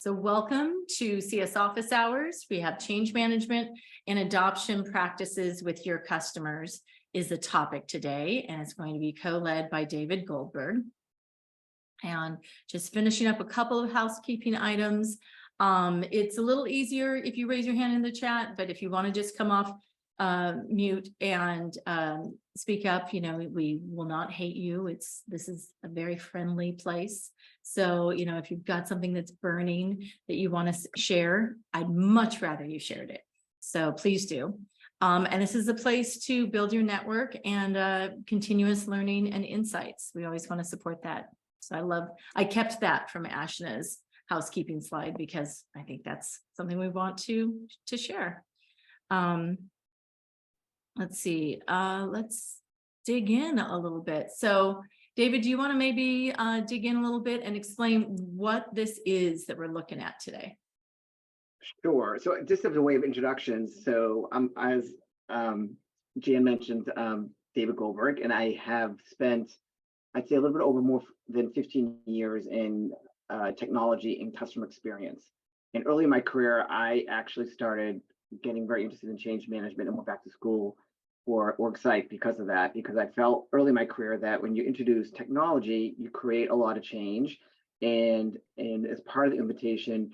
So welcome to CS Office Hours. We have change management and adoption practices with your customers is the topic today, and it's going to be co-led by David Goldberg. And just finishing up a couple of housekeeping items. It's a little easier if you raise your hand in the chat, but if you want to just come off mute and speak up, we will not hate you. This is a very friendly place. So, if you've got something that's burning that you want to share, I'd much rather you shared it. So please do. And this is a place to build your network and continuous learning and insights. We always want to support that. So I kept that from Ashna's housekeeping slide because I think that's something we want to share. Let's see, let's dig in a little bit. So David, do you want to maybe dig in a little bit and explain what this is that we're looking at today? Sure. So just as a way of introductions, so as Jan mentioned, David Goldberg, and I have spent, I'd say, a little bit over more than 15 years in technology and customer experience. And early in my career, I actually started getting very interested in change management and went back to school for OrgSite because of that, because I felt early in my career that when you introduce technology, you create a lot of change. And as part of the invitation,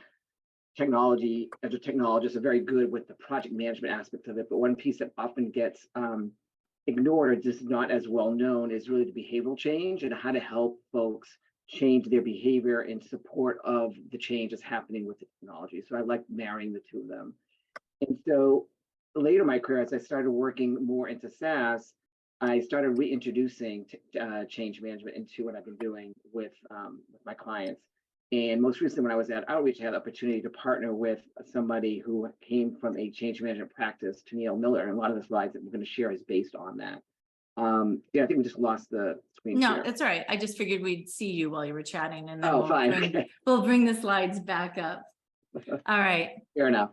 technology, as a technologist, are very good with the project management aspect of it. But one piece that often gets ignored or just not as well known is really the behavioral change and how to help folks change their behavior in support of the change that's happening with the technology. So I like marrying the two of them. And so later in my career, as I started working more into SaaS, I started reintroducing change management into what I've been doing with my clients. And most recently, when I was at Outreach, I had the opportunity to partner with somebody who came from a change management practice, Tennille Miller, and a lot of the slides that we're going to share is based on that. Yeah, I think we just lost the screen. No, share. that's all right. I just figured we'd see you while you were chatting, and then we'll bring the slides back up. All right. Fair enough.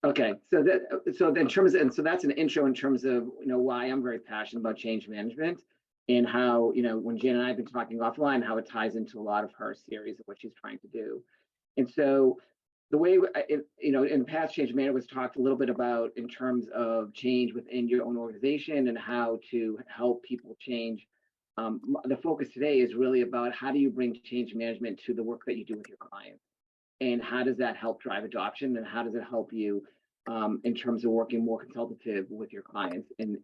Okay, so that's an intro in terms of why I'm very passionate about change management and how when Jan and I have been talking offline, how it ties into a lot of her series of what she's trying to do. And so the way in past change management was talked a little bit about in terms of change within your own organization and how to help people change. The focus today is really about how do you bring change management to the work that you do with your clients. And how does that help drive adoption? And how does it help you in terms of working more consultative with your clients and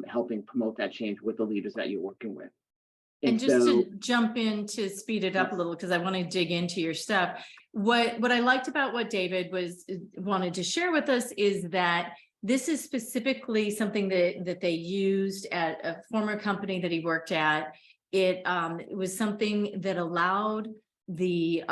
helping promote that change with the leaders that you're working with? And just to jump in to speed it up a little, because I want to dig into your stuff. What I liked about what David wanted to share with us is that this is specifically something that they used at a former company that he worked at. It was something that allowed the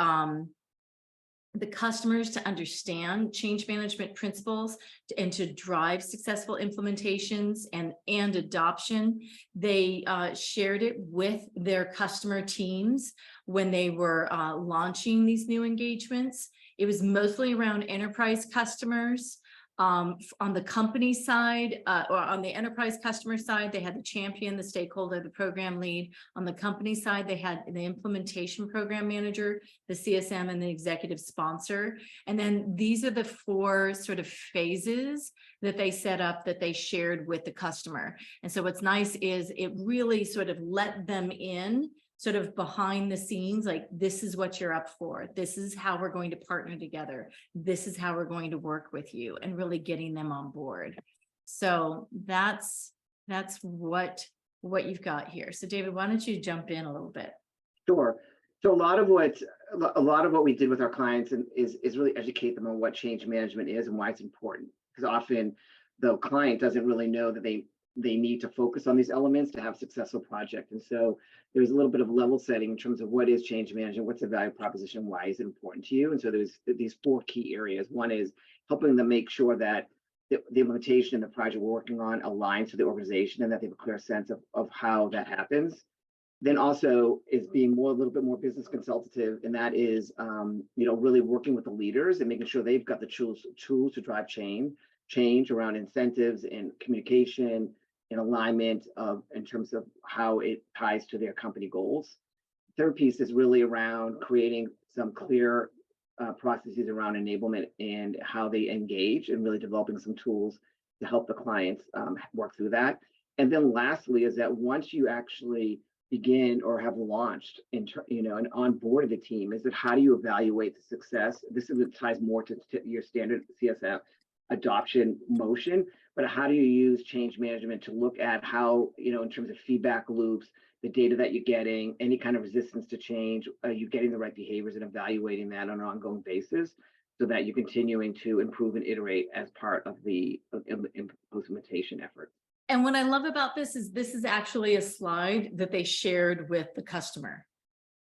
customers to understand change management principles and to drive successful implementations and adoption. They shared it with their customer teams when they were launching these new engagements. It was mostly around enterprise customers. On the company side or on the enterprise customer side, they had the champion, the stakeholder, the program lead. On the company side, they had the implementation program manager, the CSM, and the executive sponsor. And then these are the four sort of phases that they set up that they shared with the customer. And so what's nice is it really sort of let them in sort of behind the scenes, like this is what you're up for. This is how we're going to partner together. This is how we're going to work with you, and really getting them on board. So that's what you've got here. So David, why don't you jump in a little bit? Sure. So a lot of what we did with our clients is really educate them on what change management is and why it's important. Because often the client doesn't really know that they need to focus on these elements to have a successful project. And so there's a little bit of level setting in terms of what is change management, what's the value proposition, why is it important to you? And so there's these four key areas. One is helping them make sure that the implementation and the project we're working on aligns to the organization and that they have a clear sense of how that happens. Then also is being a little bit more business consultative, and that is really working with the leaders and making sure they've got the tools to drive change around incentives and communication and alignment in terms of how it ties to their company goals. Third piece is really around creating some clear processes around enablement and how they engage, and really developing some tools to help the clients work through that. And then lastly is that once you actually begin or have launched and onboarded the team, is that how do you evaluate the success? This is what ties more to your standard CSF adoption motion, but how do you use change management to look at how, in terms of feedback loops, the data that you're getting, any kind of resistance to change, are you getting the right behaviors and evaluating that on an ongoing basis so that you're continuing to improve and iterate as part of the implementation effort. And what I love about this is actually a slide that they shared with the customer,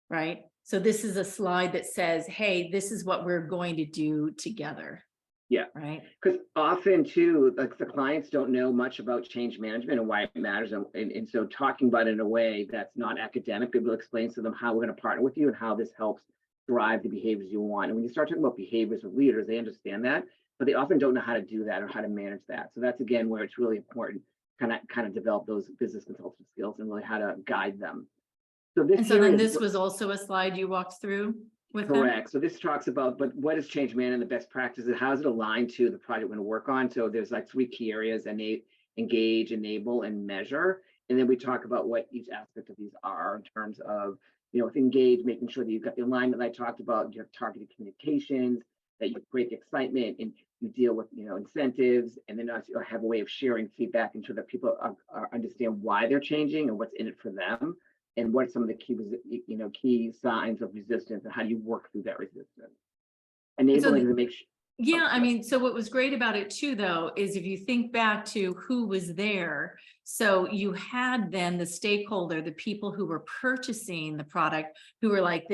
right? So this is a slide that says, hey, this is what we're going to do together. Yeah, right. Because often too, like the clients don't know much about change management and why it matters. And so talking about it in a way that's not academic, it will explain to them how we're going to partner with you and how this helps drive the behaviors you want. And when you start talking about behaviors with leaders, they understand that, but they often don't know how to do that or how to manage that. So that's again where it's really important kind of develop those business consultative skills and really how to guide them. So this was also a slide you walked through with correct. So this talks about, but what is change management and the best practices? How is it aligned to the project we're going to work on? So there's like 3 key areas: engage, enable, and measure. And then we talk about what each aspect of these are in terms of, with engage, making sure that you've got the alignment that I talked about, you have targeted communications, that you break excitement and you deal with, incentives, and then also have a way of sharing feedback ensure that people understand why they're changing and what's in it for them, and what are some of the key signs of resistance and how do you work through that resistance. Enabling to make sure. Yeah, I mean, so what was great about it too, though, is if you think back to who was there, so you had then the stakeholder, the people who were purchasing the product, who were like,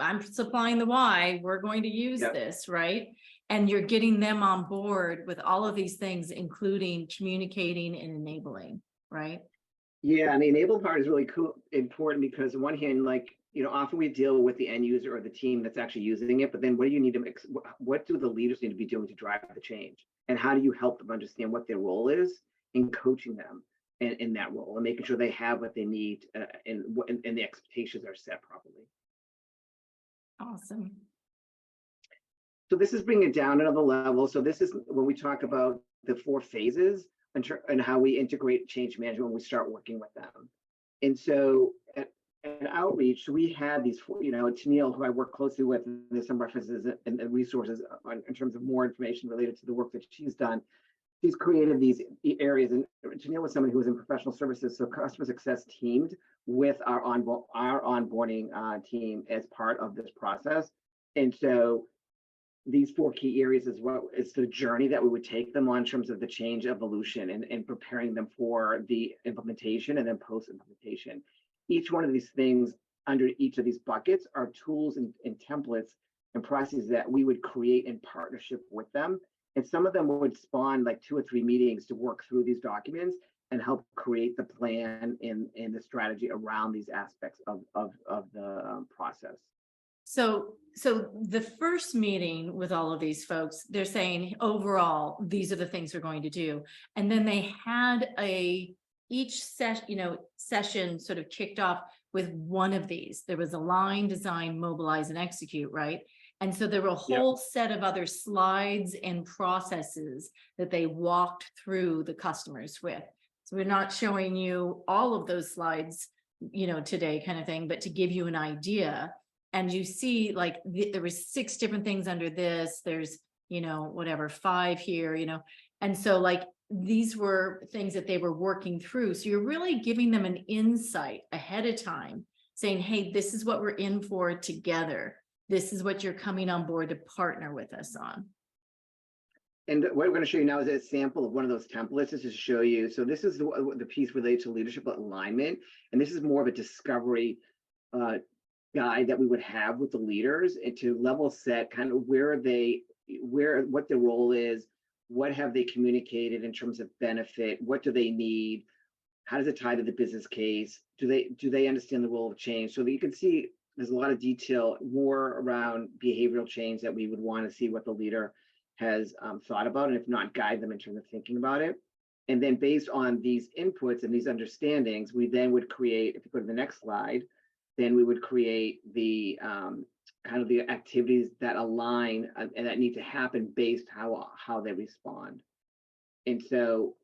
I'm supplying the why, we're going to use this, right? And you're getting them on board with all of these things, including communicating and enabling, right? Yeah, and the enable part is really important because on one hand, often we deal with the end user or the team that's actually using it, but then what do you need to what do the leaders need to be doing to drive the change? And how do you help them understand what their role is in coaching them in that role and making sure they have what they need and the expectations are set properly. Awesome. So this is bringing it down another level. So this is when we talk about the 4 phases and how we integrate change management when we start working with them. And so at Outreach, we had these 4, Tennille, who I work closely with, and there's some references and resources in terms of more information related to the work that she's done. She's created these areas, and Tennille was somebody who was in professional services, so customer success teamed with our onboarding team as part of this process. And so these 4 key areas is what is the journey that we would take them on in terms of the change evolution and preparing them for the implementation and then post-implementation. Each one of these things under each of these buckets are tools and templates and processes that we would create in partnership with them. And some of them would spawn like 2 or 3 meetings to work through these documents and help create the plan and the strategy around these aspects of the process. So the first meeting with all of these folks, they're saying overall, these are the things we're going to do. And then they had each session sort of kicked off with one of these. There was align, design, mobilize, and execute, right? And so there were a whole set of other slides and processes that they walked through the customers with. So we're not showing you all of those slides, today kind of thing, but to give you an idea. And you see there was 6 different things under this. There's, 5 here, and so these were things that they were working through. So you're really giving them an insight ahead of time saying, hey, this is what we're in for together. This is what you're coming on board to partner with us on. And what we're going to show you now is a sample of one of those templates just to show you. So this is the piece related to leadership alignment. And this is more of a discovery guide that we would have with the leaders and to level set kind of what their role is, what have they communicated in terms of benefit, what do they need, how does it tie to the business case, do they understand the role of change, so that you can see there's a lot of detail more around behavioral change that we would want to see what the leader has thought about, and if not, guide them in terms of thinking about it. And then based on these inputs and these understandings, we then would create, if you go to the next slide, then we would create the kind of the activities that align and that need to happen based how they respond. And so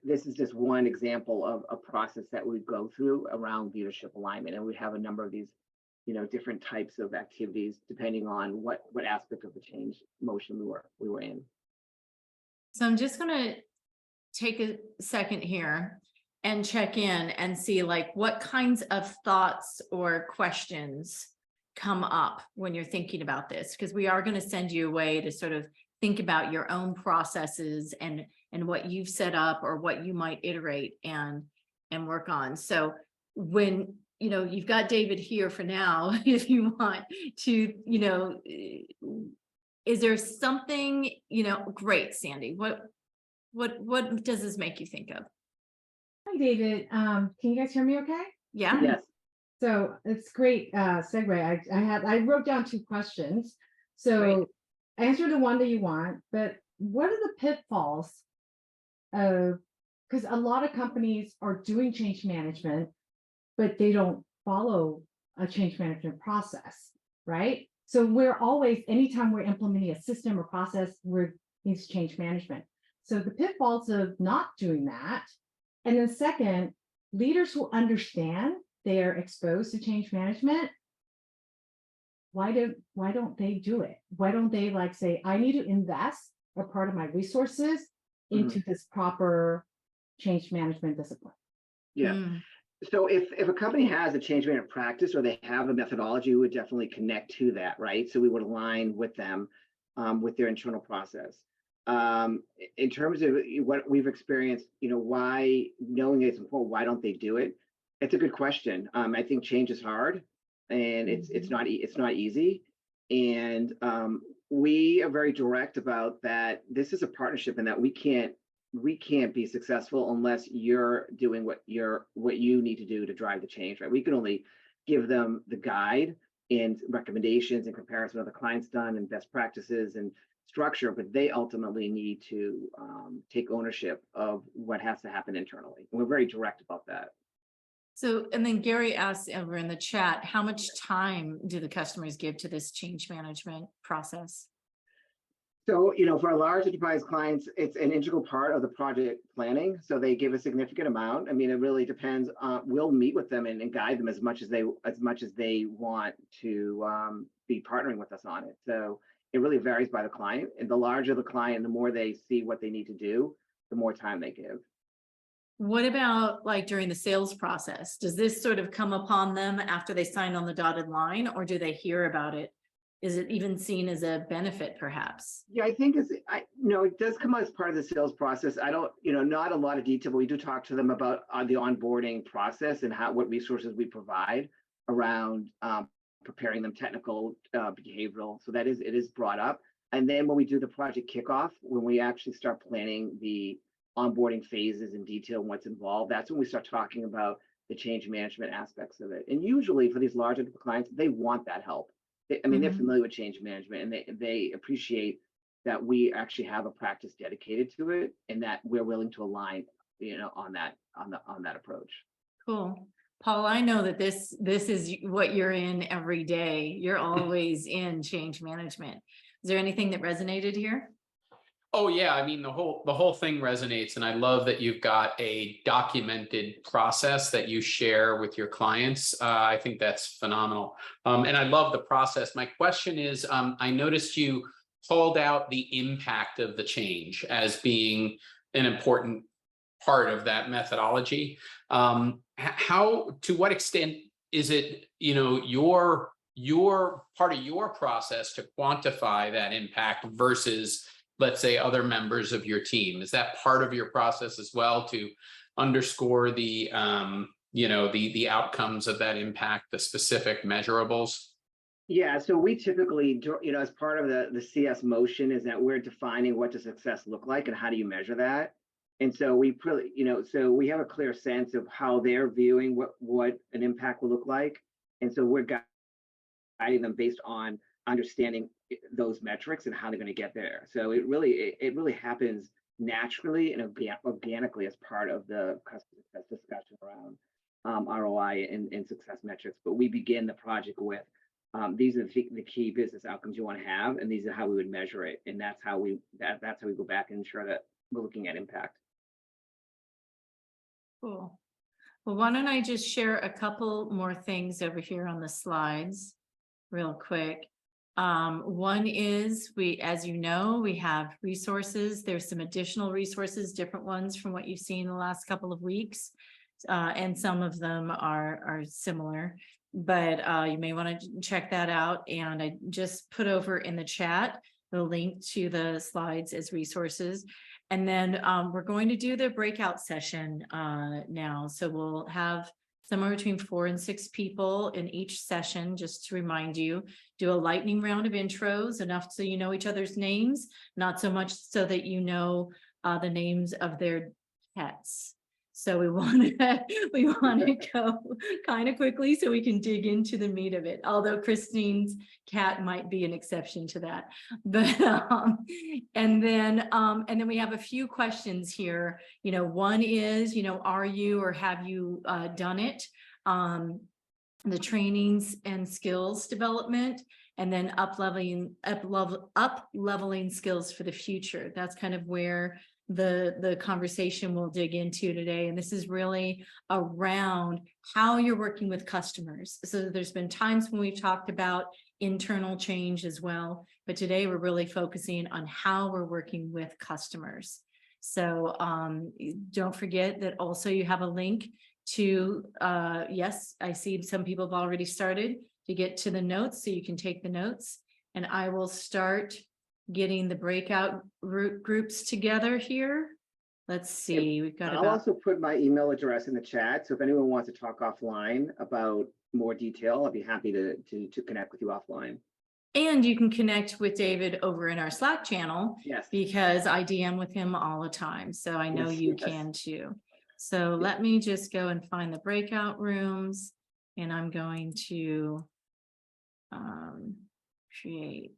this is just one example of a process that we go through around leadership alignment, and we have a number of these, different types of activities depending on what aspect of the change motion we were in. So I'm just gonna take a second here and check in and see like what kinds of thoughts or questions come up when you're thinking about this, because we are going to send you away to sort of think about your own processes and what you've set up or what you might iterate and work on. So when you've got David here for now, if you want to, is there something, great, Sandy, what does this make you think of? Hi, David. Can you guys hear me okay? Yeah. Yes. So it's great segue. I wrote down 2 questions. So Great. answer the one that you want, but what are the pitfalls of, because a lot of companies are doing change management, but they don't follow a change management process, right? So we're always, anytime we're implementing a system or process, we're needs change management. So the pitfalls of not doing that. And then second, leaders who understand they're exposed to change management, why don't they do it? Why don't they like say, I need to invest a part of my resources into this proper change management discipline? Yeah. Mm. So if a company has a change management practice or they have a methodology, we would definitely connect to that, right? So we would align with them with their internal process. In terms of what we've experienced, why knowing it's important, why don't they do it? It's a good question. I think change is hard, and it's not easy, and we are very direct about that. This is a partnership, and that we can't be successful unless you're doing what you need to do to drive the change, right? We can only give them the guide and recommendations in comparison with what the client's done and best practices and structure, but they ultimately need to take ownership of what has to happen internally. And we're very direct about that. So, and then Gary asked over in the chat, how much time do the customers give to this change management process? So, for our large enterprise clients, it's an integral part of the project planning. So they give a significant amount. I mean, it really depends. We'll meet with them and guide them as much as they want to be partnering with us on it. So it really varies by the client. And the larger the client, the more they see what they need to do, the more time they give. What about like during the sales process? Does this sort of come upon them after they sign on the dotted line, or do they hear about it? Is it even seen as a benefit, perhaps? Yeah, I think it does come as part of the sales process. I don't, not a lot of detail, but we do talk to them about the onboarding process and what resources we provide around preparing them technical, behavioral. So it is brought up. And then when we do the project kickoff, when we actually start planning the onboarding phases in detail and what's involved, that's when we start talking about the change management aspects of it. And usually for these larger clients, they want that help. They're familiar with change management, and they appreciate that we actually have a practice dedicated to it, and that we're willing to align, on that approach. Cool. Paul, I know that this is what you're in every day. You're always in change management. Is there anything that resonated here? Oh yeah, I mean the whole thing resonates, and I love that you've got a documented process that you share with your clients. I think that's phenomenal, and I love the process. My question is, I noticed you called out the impact of the change as being an important part of that methodology. How, to what extent is it, your part of your process to quantify that impact versus, let's say, other members of your team? Is that part of your process as well, to underscore the the outcomes of that impact, the specific measurables? Yeah, so we typically do, as part of the CS motion, is that we're defining what does success look like and how do you measure that. And so we really, so we have a clear sense of how they're viewing what an impact will look like. And so we're guiding them based on understanding those metrics and how they're going to get there. So it really happens naturally and organically as part of the customer success discussion around ROI and success metrics. But we begin the project with these are the key business outcomes you want to have, and these are how we would measure it. And that's how we go back and ensure that we're looking at impact. Cool. Well, why don't I just share a couple more things over here on the slides real quick. One is as you know, we have resources. There's some additional resources, different ones from what you've seen the last couple of weeks. And some of them are similar, but you may want to check that out. And I just put over in the chat the link to the slides as resources. And then we're going to do the breakout session now. So we'll have somewhere between 4 and 6 people in each session, just to remind you, do a lightning round of intros, enough so you know each other's names, not so much so that you know the names of their pets. So we want to go kind of quickly so we can dig into the meat of it. Although Christine's cat might be an exception to that, but and then we have a few questions here. You know, one is, you know, are you or have you done it? The trainings and skills development, and then up leveling skills for the future. That's kind of where the conversation we'll dig into today. And this is really around how you're working with customers. So there's been times when we've talked about internal change as well, but today we're really focusing on how we're working with customers. So don't forget that also you have a link to, yes, I see some people have already started to get to the notes, so you can take the notes, and I will start getting the breakout groups together here. Let's see, we've got I'll also put my email address in the chat. So if anyone wants to talk offline about more detail, I'd be happy to connect with you offline. And you can connect with David over in our Slack channel. Yes. Because I DM with him all the time. So I know you can too. So let me just go and find the breakout rooms, and I'm going to create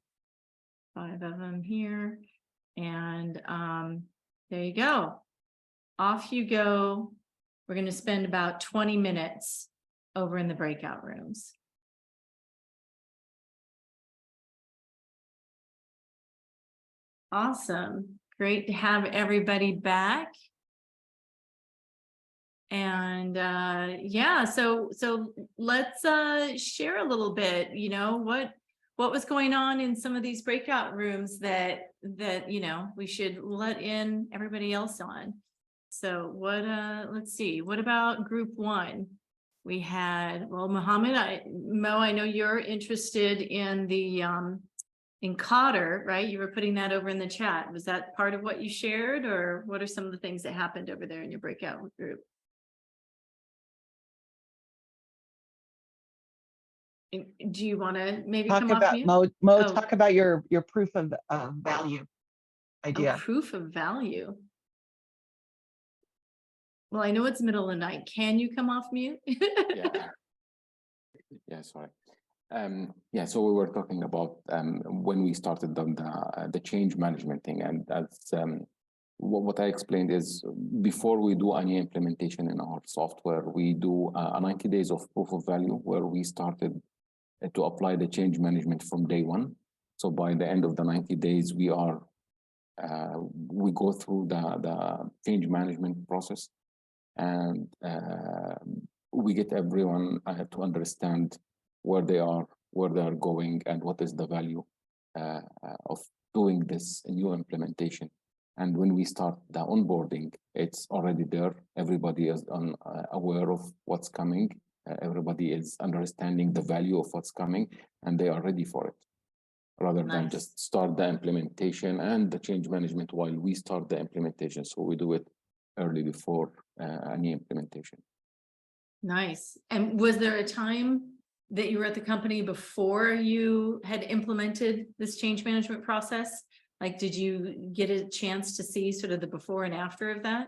5 of them here. And there you go. Off you go. We're going to spend about 20 minutes over in the breakout rooms. Awesome. Great to have everybody back. And yeah, so let's share a little bit, you know, what was going on in some of these breakout rooms that you know we should let in everybody else on. So what let's see, what about group 1? We had, well, Mohammed, Mo, I know you're interested in the in Cotter, right? You were putting that over in the chat. Was that part of what you shared, or what are some of the things that happened over there in your breakout group? Do you want to maybe talk come about off Mo, mute? talk about your proof of value idea. Oh, proof of value. Well, I know it's middle of the night. Can you come off mute? Yeah, sorry. Yeah, so we were talking about when we started the change management thing, and that's what I explained is before we do any implementation in our software, we do a 90 days of proof of value where we started to apply the change management from day 1. So by the end of the 90 days, we go through the change management process, and we get everyone to understand where they are going, and what is the value of doing this new implementation. And when we start the onboarding, it's already there. Everybody is aware of what's coming. Everybody is understanding the value of what's coming, and they are ready for it, rather than just start the implementation and the change management while we start the implementation. So we do it early before any implementation. Nice. And was there a time that you were at the company before you had implemented this change management process? Like, did you get a chance to see sort of the before and after of that?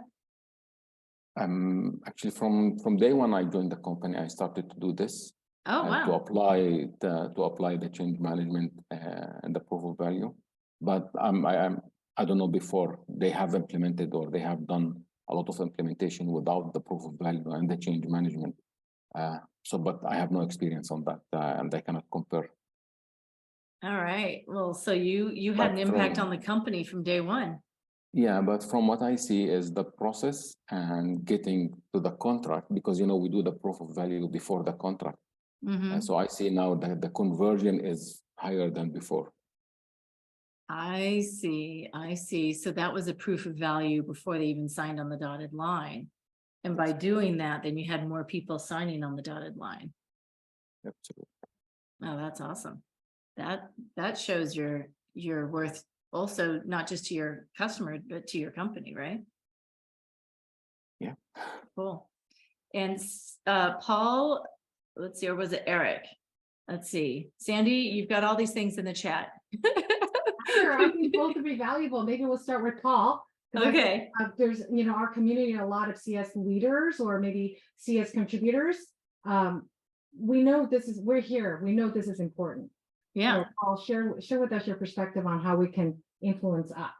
Actually, from day 1 I joined the company, I started to do this. Oh, wow. To apply the change management and the proof of value. But I don't know before they have implemented, or they have done a lot of implementation without the proof of value and the change management. But I have no experience on that, and I cannot compare All right. Well, so you had an But impact from- on the company from day one. Yeah, but from what I see is the process and getting to the contract, because we do the proof of value before the contract. Mhm. So I see now that the conversion is higher than before. I see, I see. So that was a proof of value before they even signed on the dotted line. And by doing that, then you had more people signing on the dotted line. Absolutely. Oh, that's awesome. That shows your worth also not just to your customer, but to your company, right? Yeah. Cool. And Paul, let's see, or was it Eric? Let's see. Sandy, you've got all these things in the chat. Sure, I think both would be valuable. Maybe we'll start with Paul. 'Cause I think, Okay. there's, our community, a lot of CS leaders or maybe CS contributors. We know we're here. We know this is important. Yeah. So Paul, share with us your perspective on how we can influence up.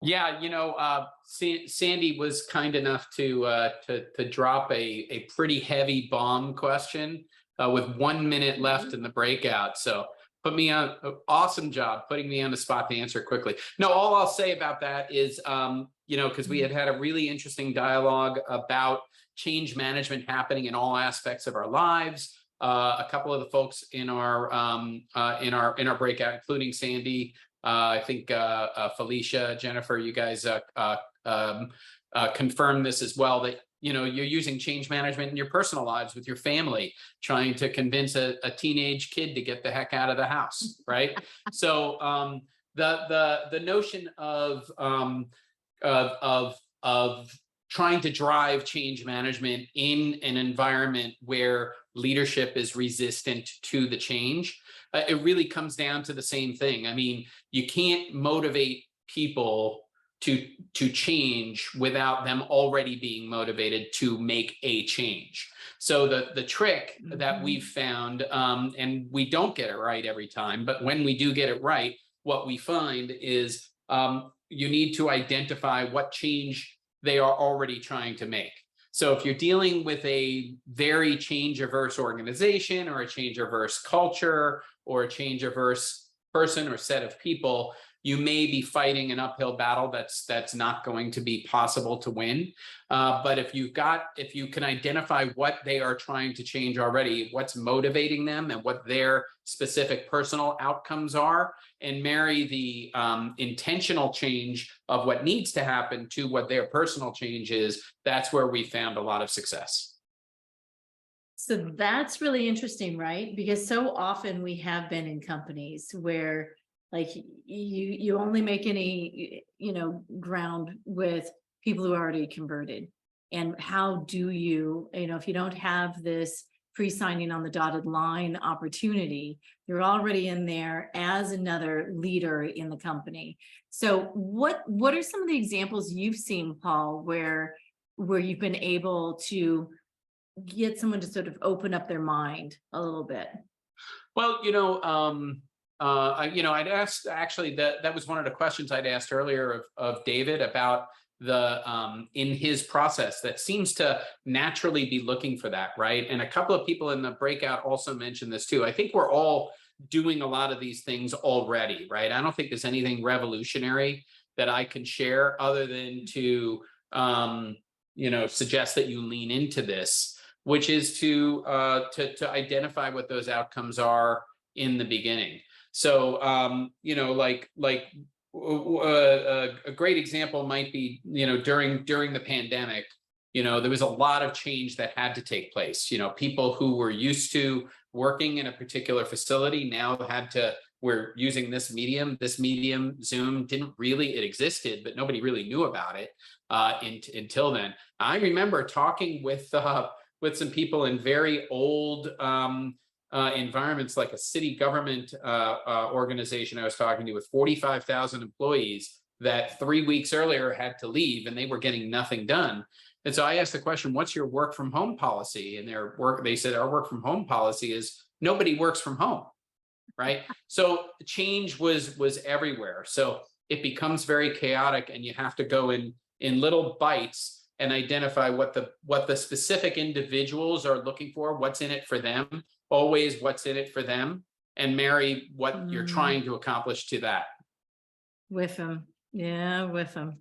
Yeah, Sandy was kind enough to drop a pretty heavy bomb question with 1 minute left in the breakout. So put me on, awesome job putting me on the spot to answer quickly. No, all I'll say about that is, because we had a really interesting dialogue about change management happening in all aspects of our lives. A couple of the folks in our breakout, including Sandy, I think Felicia, Jennifer, you guys confirmed this as well, that you're using change management in your personal lives with your family, trying to convince a teenage kid to get the heck out of the house, right? So the notion of trying to drive change management in an environment where leadership is resistant to the change, it really comes down to the same thing. I mean, you can't motivate people to change without them already being motivated to make a change. So the trick that we've found, and we don't get it right every time, but when we do get it right, what we find is you need to identify what change they are already trying to make. So if you're dealing with a very change averse organization or a change averse culture or a change averse person or set of people, you may be fighting an uphill battle that's not going to be possible to win. But if you can identify what they are trying to change already, what's motivating them and what their specific personal outcomes are, and marry the intentional change of what needs to happen to what their personal change is, that's where we found a lot of success. So that's really interesting, right? Because so often we have been in companies where like you only make any, ground with people who are already converted. And how do you, if you don't have this pre-signing on the dotted line opportunity, you're already in there as another leader in the company. So what are some of the examples you've seen, Paul, where you've been able to get someone to sort of open up their mind a little bit? Well, I'd asked, actually, that was one of the questions I'd asked earlier of David about the in his process that seems to naturally be looking for that, right? And a couple of people in the breakout also mentioned this too. I think we're all doing a lot of these things already, right? I don't think there's anything revolutionary that I can share other than to suggest that you lean into this, which is to identify what those outcomes are in the beginning. So, a great example might be, during the pandemic, there was a lot of change that had to take place. People who were used to working in a particular facility now we're using this medium. This medium, Zoom, it existed, but nobody really knew about it until then. I remember talking with some people in very old environments, like a city government organization I was talking to with 45,000 employees that 3 weeks earlier had to leave, and they were getting nothing done. And so I asked the question, what's your work from home policy? And they said, our work from home policy is nobody works from home, right? So change was everywhere. So it becomes very chaotic, and you have to go in little bites and identify what the specific individuals are looking for, what's in it for them, always what's in it for them. and marry what you're Mm. trying to accomplish to that. With him, yeah, with him.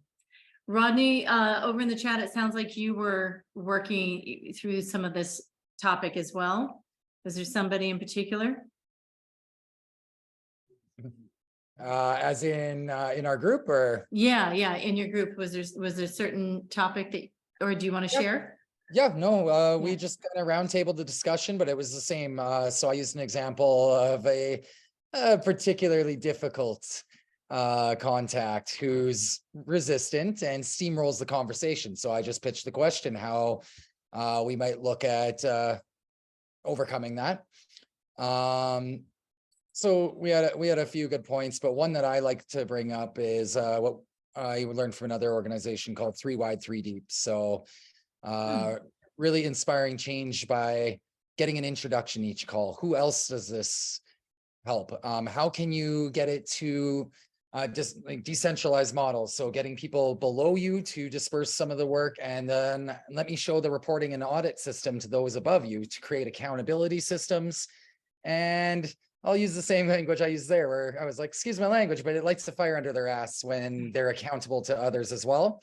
Rodney, over in the chat, it sounds like you were working through some of this topic as well. Was there somebody in particular? As in our group, or? Yeah, in your group, was there a certain topic that, or do you want to Yep. share? Yeah, no, we Yeah. just kind of roundtabled the discussion, but it was the same. So I used an example of a particularly difficult contact who's resistant and steamrolls the conversation. So I just pitched the question how we might look at overcoming that. So we had a few good points, but one that I like to bring up is what I learned from another organization called 3 Wide, 3 Deep. So really inspiring change by getting an introduction each call. Who else does this help? How can you get it to just like decentralized models? So getting people below you to disperse some of the work, and then let me show the reporting and audit system to those above you to create accountability systems. And I'll use the same language I used there, where I was like, excuse my language, but it lights the fire under their ass when they're accountable to others as well.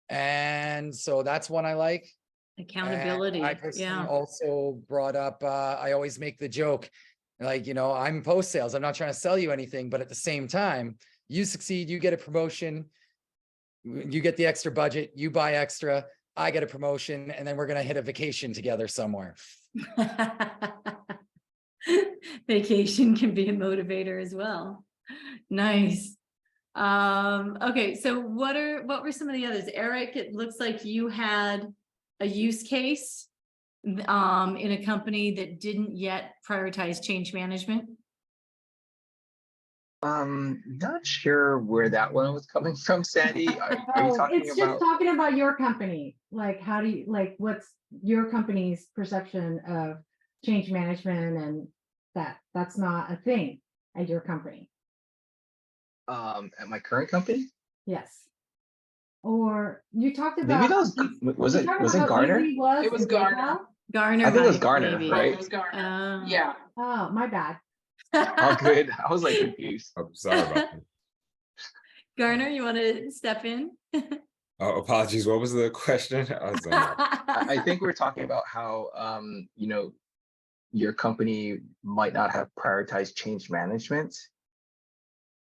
And so that's one I like. Accountability, And I personally yeah. also brought up, I always make the joke, like, I'm post sales. I'm not trying to sell you anything, but at the same time, you succeed, you get a promotion, you get the extra budget, you buy extra, I get a promotion, and then we're going to hit a vacation together somewhere. Vacation can be a motivator as well. Nice. Okay, so what were some of the others? Eric, it looks like you had a use case in a company that didn't yet prioritize change management. Not sure where that one was coming from, Sandy. Are you talking It's about? just talking about your company. Like, how do you, like, what's your company's perception of change management, and that's not a thing at your company? At my current company? Yes. Or you talked Maybe about. that was you it talked was about it how Garner? easy was It was in Garner. PayPal? Garner. I think it was might, Garner, maybe. right? It was Garner. Oh. Yeah. Oh, my bad. Oh, good. I was like confused. Oh, sorry about that. Garner, you want to step in? Oh, apologies. What was the question? I was I think we're talking about how your company might not have prioritized change management.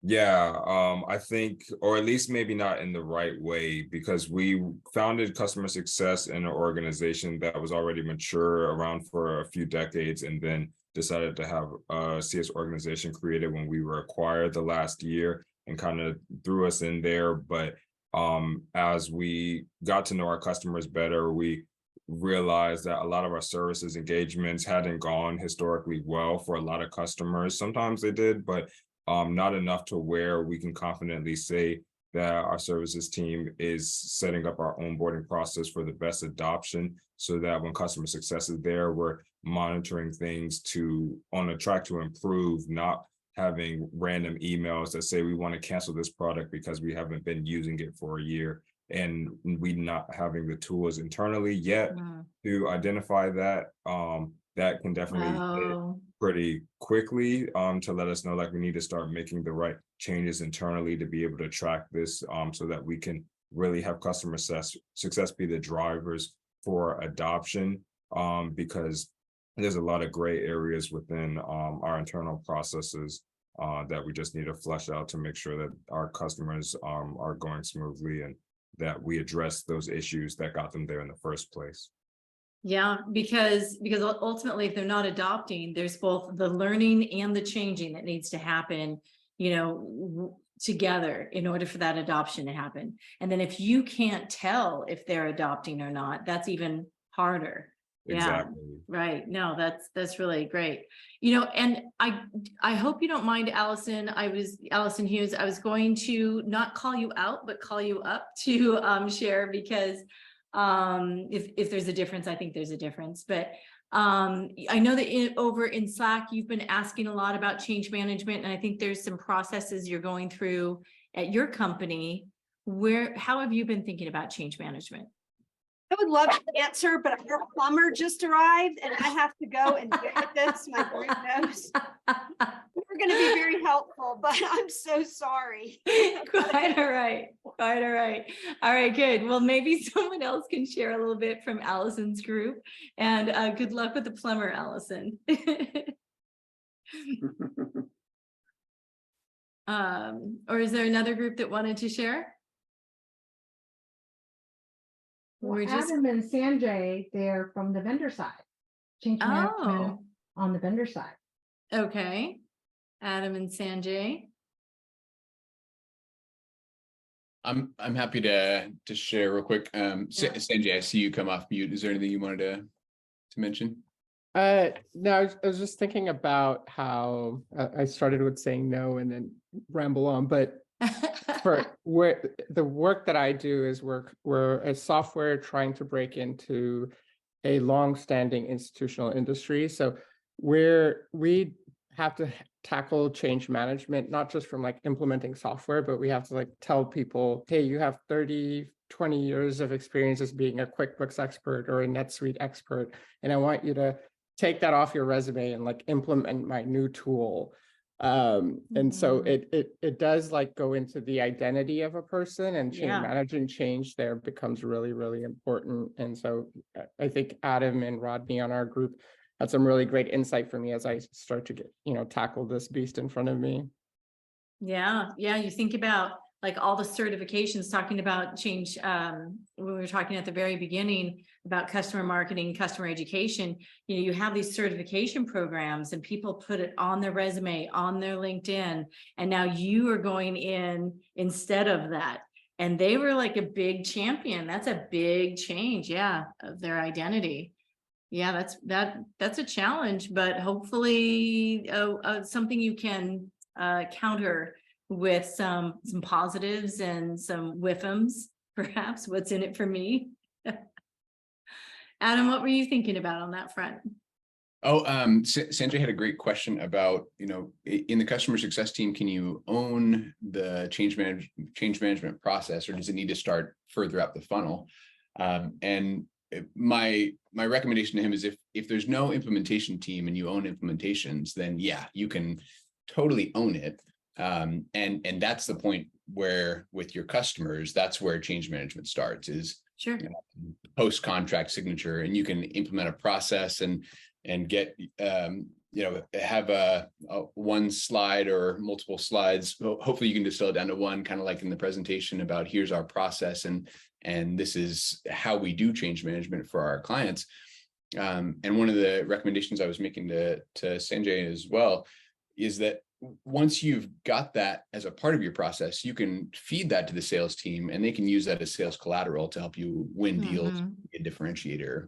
Yeah, I think, or at least maybe not in the right way, because we founded customer success in an organization that was already mature, around for a few decades, and then decided to have a CS organization created when we were acquired the last year, and kind of threw us in there. But as we got to know our customers better, we realized that a lot of our services engagements hadn't gone historically well for a lot of customers. Sometimes they did, but not enough to where we can confidently say that our services team is setting up our onboarding process for the best adoption, so that when customer success is there, we're monitoring things on a track to improve, not having random emails that say we want to cancel this product because we haven't been using it for a year, and we not having the tools internally yet to identify that. That can definitely hit Oh. pretty quickly to let us know, like, we need to start making the right changes internally to be able to track this, so that we can really have customer success be the drivers for adoption, because there's a lot of gray areas within our internal processes that we just need to flesh out to make sure that our customers are going smoothly, and that we address those issues that got them there in the first place. Yeah, because ultimately, if they're not adopting, there's both the learning and the changing that needs to happen, together in order for that adoption to happen. And then if you can't tell if they're adopting or not, that's even harder. Exactly. Yeah, right. No, that's really great. And I hope you don't mind, Allison. Allison Hughes. I was going to not call you out, but call you up to share, because if there's a difference, I think there's a difference. But I know that over in Slack, you've been asking a lot about change management, and I think there's some processes you're going through at your company. How have you been thinking about change management? I would love to answer, but our plumber just arrived and I have to go and get this. My group knows. We're going to be very helpful, but I'm so sorry. Quite all right. Quite all right. All right, good. Well, maybe someone else can share a little bit from Allison's group, and good luck with the plumber, Allison. Or is there another group that wanted to share? Well, We're just, Adam and Sanjay, they're from the vendor side. Change management oh, on the vendor side. okay. Adam and Sanjay. I'm happy to share real quick. Sanjay, I see you come off mute. Is there anything you wanted to mention? No, I was just thinking about how I started with saying no and then ramble on, but for where the work that I do is we're a software trying to break into a long-standing institutional industry. So we have to tackle change management, not just from like implementing software, but we have to like tell people, hey, you have 30, 20 years of experience as being a QuickBooks expert or a NetSuite expert, and I want you to take that off your resume and like implement my new tool. And so it does like go into the identity of a person, and managing change there becomes really, really important. And so I think Adam and Rodney on our group had some really great insight for me as I start to get, tackle this beast in front of me. Yeah, you think about like all the certifications, talking about change, when we were talking at the very beginning about customer marketing, customer education, you have these certification programs and people put it on their resume, on their LinkedIn, and now you are going in instead of that. And they were like a big champion. That's a big change, of their identity. Yeah, that's a challenge, but hopefully something you can counter with some positives and some whiffums, perhaps. What's in it for me? Adam, what were you thinking about on that front? Sanjay had a great question about, in the customer success team, can you own the change management process, or does it need to start further up the funnel? And my recommendation to him is if there's no implementation team and you own implementations, then you can totally own it. And that's the point where with your customers, that's where change management starts, is post contract signature, and you can implement a process and get have a one slide or multiple slides. Hopefully you can distill it down to one, kind of like in the presentation about here's our process and this is how we do change management for our clients. And one of the recommendations I was making to Sanjay as well is that once you've got that as a part of your process, you can feed that to the sales team, and they can use that as sales collateral to help you win deals, be a differentiator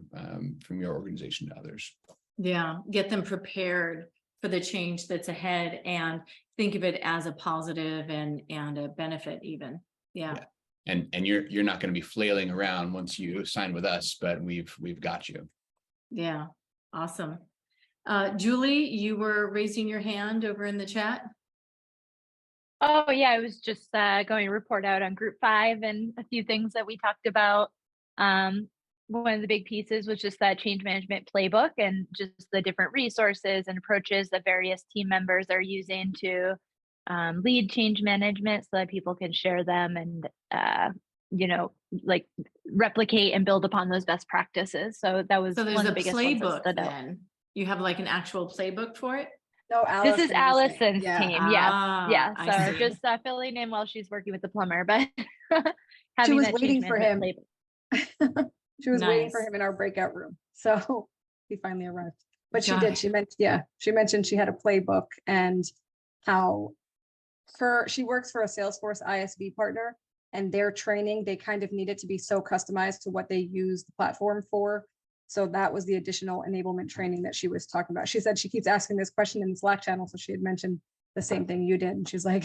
from your organization to others. Yeah, get them prepared for the change that's ahead and think of it as a positive and a benefit even. Yeah. And you're not going to be flailing around once you sign with us, but we've got you. Yeah, awesome. Julie, you were raising your hand over in the chat. Oh yeah, I was just going to report out on group 5 and a few things that we talked about. One of the big pieces was just that change management playbook and just the different resources and approaches that various team members are using to lead change management, so that people can share them and like replicate and build upon those best practices. So that was there's one of a the biggest ones that playbook stood out. then. You have like an actual playbook for it? No, This is Allison's team. Yeah. I So see. just filling in while she's working with the plumber, but She was that waiting change for him. management playbook. She was waiting for Nice. him in our breakout room. So he finally arrived. But she Got did. it. She mentioned she had a playbook and how she works for a Salesforce ISV partner, and their training, they kind of needed to be so customized to what they use the platform for. So that was the additional enablement training that she was talking about. She said she keeps asking this question in the Slack channel. So she had mentioned the same thing you did. And she's like,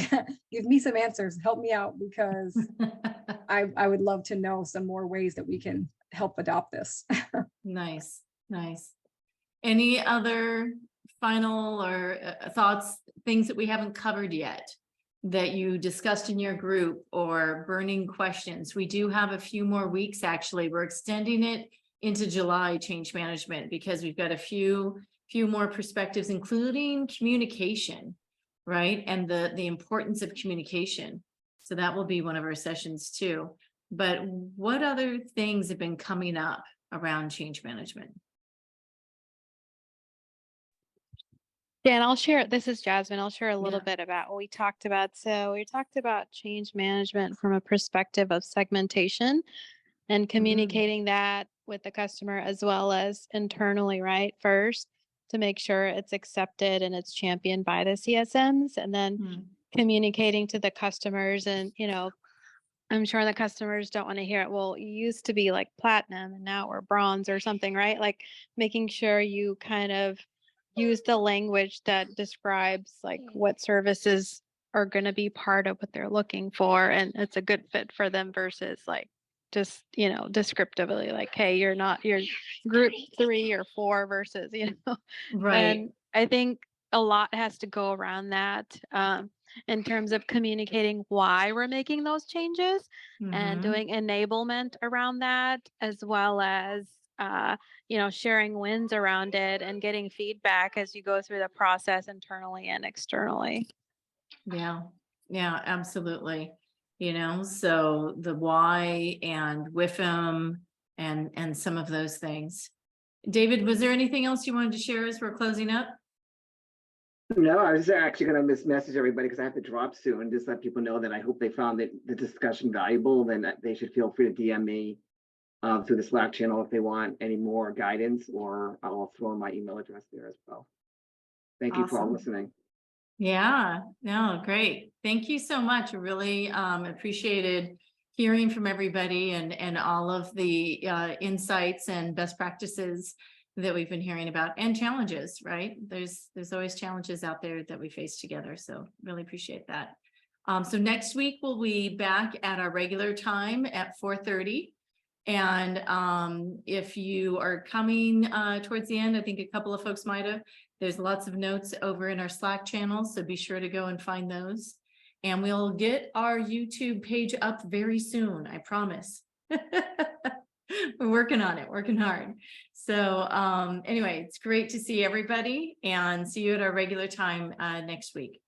give me some answers, help me out, because I would love to know some more ways that we can help adopt this. Nice. Any other final or thoughts, things that we haven't covered yet that you discussed in your group or burning questions. We do have a few more weeks, actually. We're extending it into July, change management, because we've got a few more perspectives, including communication, right? And the importance of communication. So that will be one of our sessions too. But what other things have been coming up around change management? Dan, I'll share, this is Jasmine. I'll share a little Yeah. bit about what we talked about. So we talked about change management from a perspective of segmentation and communicating that with the customer as well as internally, right? First, to make sure it's accepted and it's championed by the CSMs, and then communicating to the customers. And, you know, I'm sure the customers don't want to hear it. Well, you used to be like platinum and now we're bronze or something, right? Like making sure you kind of use the language that describes like what services are going to be part of what they're looking for, and it's a good fit for them versus like just, you know, descriptively like, hey, you're group 3 or 4 versus, you know. Right. And I think a lot has to go around that in terms of communicating why we're making those changes and doing enablement around that, as well as you know, sharing wins around it and getting feedback as you go through the process internally and externally. Yeah, absolutely. You know, so the why and WIFM and some of those things. David, was there anything else you wanted to share as we're closing up? No, I was actually going to message everybody because I have to drop soon. Just let people know that I hope they found the discussion valuable. Then they should feel free to DM me through the Slack channel if they want any more guidance, or I'll throw my email address there as well. Thank you for all Awesome. listening. Yeah, no, great. Thank you so much. I really appreciated hearing from everybody and all of the insights and best practices that we've been hearing about, and challenges, right? There's always challenges out there that we face together. So really appreciate that. So next week we'll be back at our regular time at 4:30. And if you are coming towards the end, I think a couple of folks might have, there's lots of notes over in our Slack channel, so be sure to go and find those. And we'll get our YouTube page up very soon, I promise. We're working on it, working hard. So anyway, it's great to see everybody, and see you at our regular time next week.